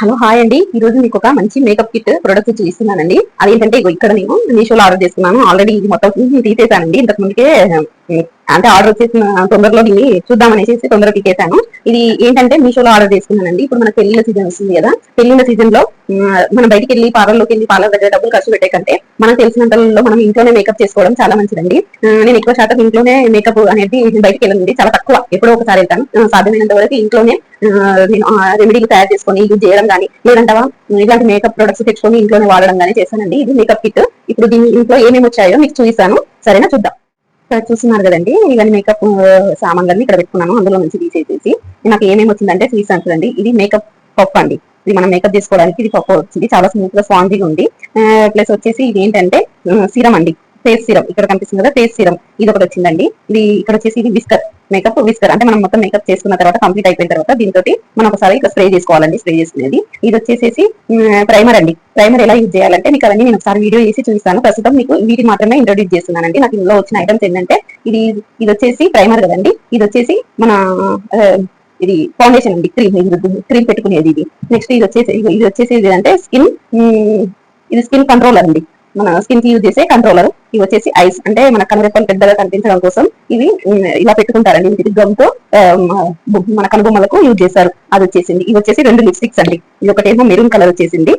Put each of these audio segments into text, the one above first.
Hello hi అండి. ఈ రోజు మీకు ఒక మంచి మేకప్ కిట్ ప్రొడక్ట్ చూపిస్తున్నానండి. అదేంటంటే ఇక్కడ నేను మీషోలో ఆర్డర్ చేసుకున్నాను. ఆల్రెడీ ఇది మొత్తం తీసేసానండి ఇంతకు ముందుకే. అంటే ఆర్డర్ వచ్చేసిన తొందరలో దీన్ని చూద్దామనేసి తొందరగా తీసేసాను. ఇది ఏంటంటే మీషోలో ఆర్డర్ చేసుకున్నానండి. ఇప్పుడు మన పెళ్లిళ్ళ సీజన్ వస్తుంది కదా, పెళ్లిళ్ళ సీజన్ లో మనం బయటికి వెళ్ళి పార్లర్లోకి వెళ్ళి పార్లర్ దగ్గర డబ్బులు ఖర్చు పెట్టే కంటే మనకు తెలిసినంతలో మనం ఇంట్లోనే మేకప్ చేసుకోవడం చాలా మంచిదండి. నేను ఎక్కువ శాతం ఇంట్లోనే మేకప్ అనేది బయటికి వెళ్ళండి, చాలా తక్కువ, ఎప్పుడో ఒకసారి వెళ్తాను. సాధ్యమైనంత వరకు ఇంట్లోనే నేను రెమెడీలు తయారు చేసుకొని యూజ్ చేయడం కానీ, లేదంటావా ఇలాంటి మేకప్ ప్రొడక్ట్స్ తెచ్చుకొని ఇంట్లోనే వాడడం కానీ చేశానండి. ఇది మేకప్ కిట్. ఇప్పుడు దీని ఇంట్లో ఏమేమి వచ్చాయో మీకు చూపిస్తాను, సరేనా? చూద్దాం. ఇక్కడ చూస్తున్నారు కదండి, ఇవన్నీ మేకప్ సామాన్లన్నీ ఇక్కడ పెట్టుకున్నాను. అందులో నుంచి తీసేసి నాకు ఏమేమి వచ్చిందంటే చూపిస్తాను చూడండి. ఇది మేకప్ పప్పు అండి. ఇది మనం మేకప్ చేసుకోవడానికి ఇది పప్పు వచ్చింది. చాలా స్మూత్ గా స్పాంజీగా ఉంది. ప్లస్ వచ్చేసి ఇది ఏంటంటే సిరం అండి, ఫేస్ సిరం. ఇక్కడ కనిపిస్తుంది కదా, ఫేస్ సిరం. ఇది ఒకటి వచ్చిందండి. ఇది ఇక్కడ వచ్చేసి ఇది విస్కర్, మేకప్ విస్కర్. అంటే మనం మొత్తం మేకప్ చేసుకున్న తర్వాత కంప్లీట్ అయిపోయిన తర్వాత దీంతో మనం ఒకసారి ఇట్లా స్ప్రే చేసుకోవాలండి, స్ప్రే చేసుకునేది. ఇది వచ్చేసి ప్రైమర్ అండి. ప్రైమర్ ఎలా యూజ్ చేయాలంటే మీకు అవన్నీ నేను ఒకసారి వీడియో చేసి చూపిస్తాను. ప్రస్తుతం మీకు వీటిని మాత్రమే ఇంట్రొడ్యూస్ చేస్తున్నానండి. నాకు ఇందులో వచ్చిన ఐటమ్స్ ఏంటంటే ఇది ఇది వచ్చేసి ప్రైమర్ కదండి. ఇది వచ్చేసి మన ఇది ఫౌండేషన్ అండి, క్రీమ్ పెట్టుకునేది ఇది. నెక్స్ట్ ఇది వచ్చేసి ఇది అంటే స్కిన్, ఇది స్కిన్ కంట్రోలర్ అండి, మన స్కిన్ కి యూజ్ చేసే కంట్రోలర్. ఇవి వచ్చేసి ఐస్, అంటే మన కనురెప్పలు పెద్దగా కనిపించడం కోసం ఇవి ఇలా పెట్టుకుంటారండి. ఇది గమ్తో మన కనుబొమ్మలకు యూజ్ చేస్తారు. అది వచ్చేసింది. ఇవి వచ్చేసి 2 లిప్స్టిక్స్ అండి. ఇది ఒకటేమో మెరూన్ కలర్ వచ్చేసింది,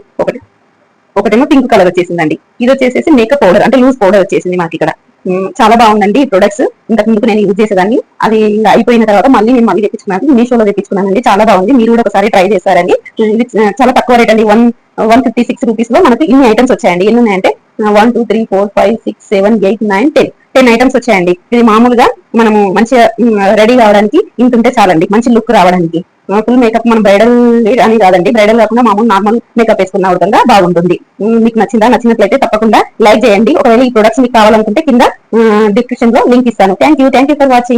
ఒకటేమో పింక్ కలర్ వచ్చేసిందండి. ఇది వచ్చేసి మేకప్ పౌడర్, అంటే లూజ్ పౌడర్ వచ్చేసింది మాకు ఇక్కడ. చాలా బాగుందండి ఈ ప్రొడక్ట్స్. ఇంతకు ముందుకు నేను యూజ్ చేసేదాన్ని, అది ఇంకా అయిపోయిన తర్వాత మళ్ళీ తెప్పించుకున్నాను. మీషోలో తెప్పించుకున్నానండి. చాలా బాగుంది, మీరు కూడా ఒకసారి ట్రై చేస్తారండి. ఇది చాలా తక్కువ రేట్ అండి. 156 రూపీస్ లో మనకి ఇన్ని ఐటమ్స్ వచ్చాయండి. ఎన్ని ఉన్నాయంటే 1 2 3 4 5 6 7 8 9 10 ఐటమ్స్ వచ్చాయండి. ఇది మామూలుగా మనము మంచిగా రెడీ కావడానికి ఇంత ఉంటే చాలండి, మంచి లుక్ రావడానికి. ఫుల్ మేకప్ మనం బ్రైడల్ అని కాదండి, బ్రైడల్ కాకుండా మామూలు నార్మల్ మేకప్ వేసుకున్న విధంగా బాగుంటుంది. మీకు నచ్చినట్లయితే తప్పకుండా లైక్ చేయండి. ఒకవేళ ఈ ప్రొడక్ట్స్ మీకు కావాలనుకుంటే కింద డిస్క్రిప్షన్ లో లింక్ ఇస్తాను. Thank you for watching.